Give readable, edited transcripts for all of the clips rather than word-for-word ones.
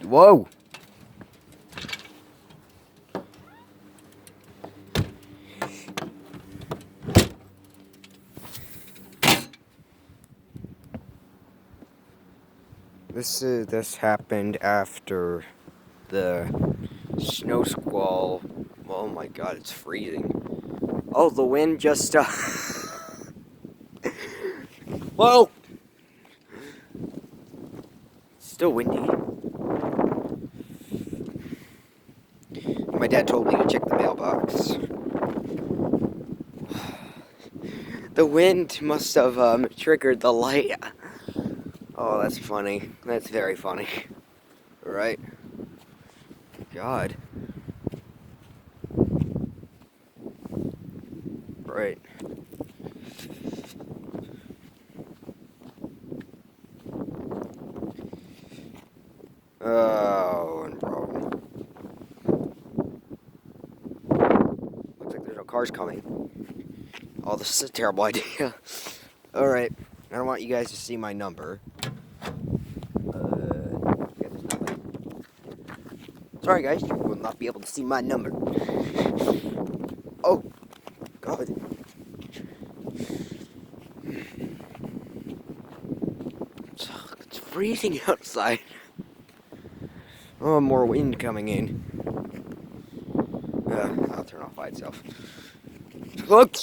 Whoa! This happened after the snow squall. Oh my god, it's freezing. Oh, the wind just whoa! Still windy. My dad told me to check the mailbox. The wind must have triggered the light. Oh, that's funny. That's very funny. Right? God. Right. Oh, and bro. Looks like there's no cars coming. Oh, this is a terrible idea. Alright. I don't want you guys to see my number. Yeah, there's nothing. Sorry, guys. You will not be able to see my number. Oh, God. It's freezing outside. Oh, more wind coming in. I'll turn off by itself. Look!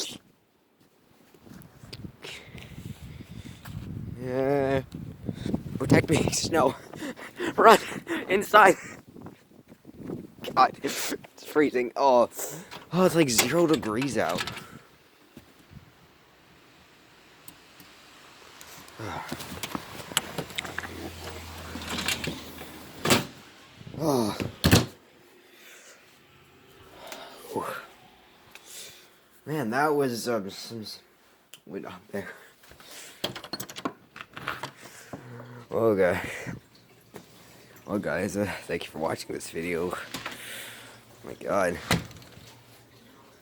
Protect me, snow. Run! Inside! God, it's freezing. Oh, it's like 0 degrees out. Oh. Man, that was some wind up there. Okay. Well, guys, thank you for watching this video. Oh my God.